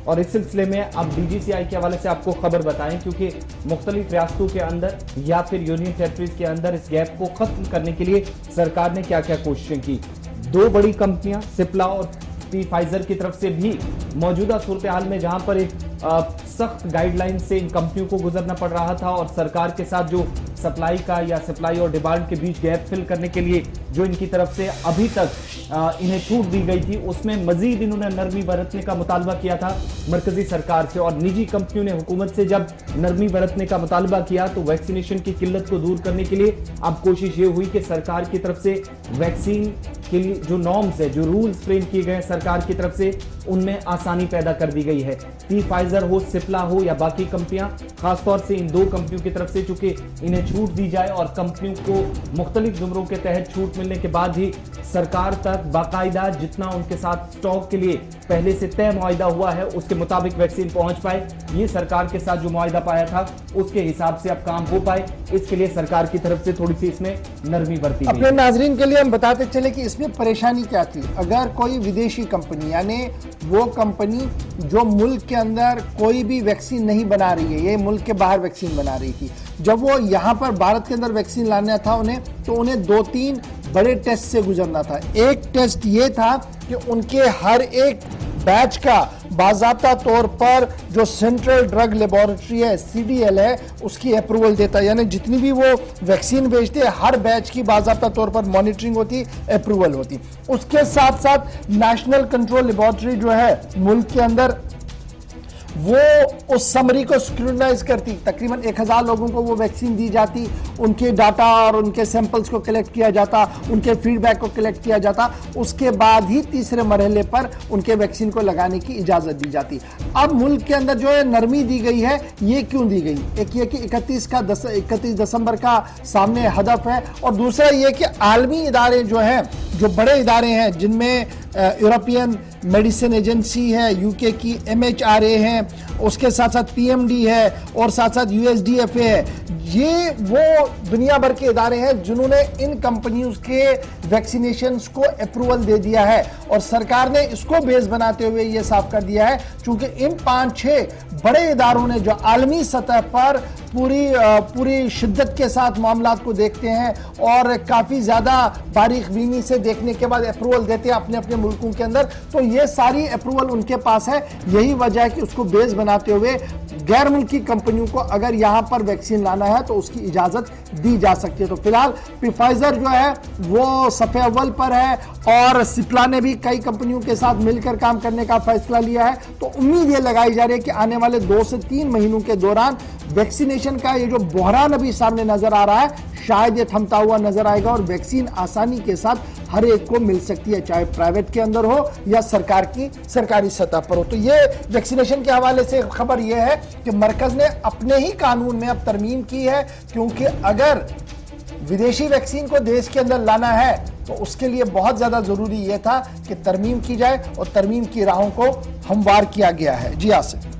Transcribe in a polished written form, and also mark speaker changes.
Speaker 1: और इस सिलसिले में अब DGCI के हवाले से आपको खबर बताएं, क्योंकि मुख्तलिफ रियासतों के अंदर या फिर यूनियन टेरिटरीज के अंदर इस गैप को खत्म करने के लिए सरकार ने क्या क्या कोशिशें की। दो बड़ी कंपनियां सिप्ला और फाइजर की तरफ से भी मौजूदा सूरत हाल में, जहां पर एक सख्त गाइडलाइन से इन कंपनियों को गुजरना पड़ रहा था और सरकार के साथ जो सप्लाई का या सप्लाई और डिमांड के बीच गैप फिल करने के लिए जो इनकी तरफ से अभी तक इन्हें छूट दी गई थी, उसमें मजीद इन्होंने नरमी बरतने का मुतालबा किया था मरकजी सरकार से। और निजी कंपनियों ने हुकूमत से जब नरमी बरतने का मुतालबा किया तो वैक्सीनेशन की किल्लत को दूर करने के लिए अब कोशिश ये हुई कि सरकार की तरफ से वैक्सीन के लिए जो नॉर्म्स है, जो रूल्स फ्रेम किए गए सरकार की तरफ से, उनमें आसानी पैदा कर दी गई है। फाइजर हो, सिप्ला हो या बाकी कंपनियां, खासतौर से इन दो कंपनियों की तरफ से चूंकि इन्हें छूट दी जाए और कंपनियों को मुख्तलिफ जुमरों के तहत छूट मिलने के बाद ही सरकार तक बाकायदा जितना उनके साथ स्टॉक के लिए पहले से तय मुआहिदा हुआ है उसके मुताबिक वैक्सीन पहुंच पाए, ये सरकार के साथ जो मुआहिदा पाया था उसके हिसाब से अब काम हो पाए, इसके लिए सरकार की तरफ से थोड़ी सी इसमें नरमी बरती गई।
Speaker 2: अपने नाजरीन के लिए हम बताते चले कि इसमें परेशानी क्या थी। अगर कोई विदेशी कंपनी, यानी वो कंपनी जो मुल्क के अंदर कोई भी वैक्सीन नहीं बना रही है, ये मुल्क के बाहर वैक्सीन बना रही थी, जब वो यहाँ पर भारत के अंदर वैक्सीन लाना था उन्हें, तो उन्हें 2-3 बड़े टेस्ट से गुजरना था। एक टेस्ट ये था कि उनके हर एक बैच का बाज़ाब्ता तौर पर जो सेंट्रल ड्रग लेबोरेटरी है, CDL है, उसकी अप्रूवल देता है। यानी जितनी भी वो वैक्सीन भेजते हैं हर बैच की बाज़ाब्ता तौर पर मॉनिटरिंग होती, अप्रूवल होती। उसके साथ साथ नेशनल कंट्रोल लेबोरेटरी जो है मुल्क के अंदर, वो उस समरी को स्क्रूटनाइज करती। तकरीबन 1000 लोगों को वो वैक्सीन दी जाती, उनके डाटा और उनके सैंपल्स को कलेक्ट किया जाता, उनके फीडबैक को कलेक्ट किया जाता, उसके बाद ही तीसरे मरहले पर उनके वैक्सीन को लगाने की इजाज़त दी जाती। अब मुल्क के अंदर जो है नरमी दी गई है, ये क्यों दी गई? एक ये कि 31 दिसंबर का सामने हदफ है, और दूसरा ये कि आलमी इदारे जो हैं, जो बड़े इदारे हैं, जिनमें यूरोपियन मेडिसिन एजेंसी है, UK की MHRA है, उसके साथ साथ PMD है और साथ साथ USDFA है, ये वो दुनिया भर के इदारे हैं जिन्होंने इन कंपनियों के वैक्सीनेशंस को अप्रूवल दे दिया है। और सरकार ने इसको बेस बनाते हुए ये साफ कर दिया है, चूंकि इन 5-6 बड़े इदारों ने जो आलमी सतह पर पूरी शिद्दत के साथ मामलात को देखते हैं और काफ़ी ज़्यादा बारीक बीनी से देखने के बाद अप्रूवल देते हैं अपने अपने मुल्कों के अंदर, तो ये सारी अप्रूवल उनके पास है। यही वजह है कि उसको बेस बनाते हुए गैर मुल्की कंपनियों को अगर यहाँ पर वैक्सीन लाना है तो उसकी इजाज़त दी जा सकती है। तो फिलहाल फाइजर जो है वो सफ़े अव्वल पर है और सिप्ला ने भी कई कंपनियों के साथ मिलकर काम करने का फैसला लिया है। तो उम्मीद ये लगाई जा रही है कि आने वाले 2 से 3 महीनों के दौरान वैक्सीनेशन का ये जो बहरान अभी सामने नजर आ रहा है, शायद ये थमता हुआ नजर आएगा और वैक्सीन आसानी के साथ हर एक को मिल सकती है, चाहे प्राइवेट के अंदर हो या सरकारी सतह पर हो। तो ये वैक्सीनेशन के हवाले से खबर यह है कि मरकज ने अपने ही कानून में अब तरमीम की है, क्योंकि अगर विदेशी वैक्सीन को देश के अंदर लाना है तो उसके लिए बहुत ज्यादा जरूरी यह था कि तरमीम की जाए और तरमीम की राहों को हमवार किया गया है। जी आसिफ।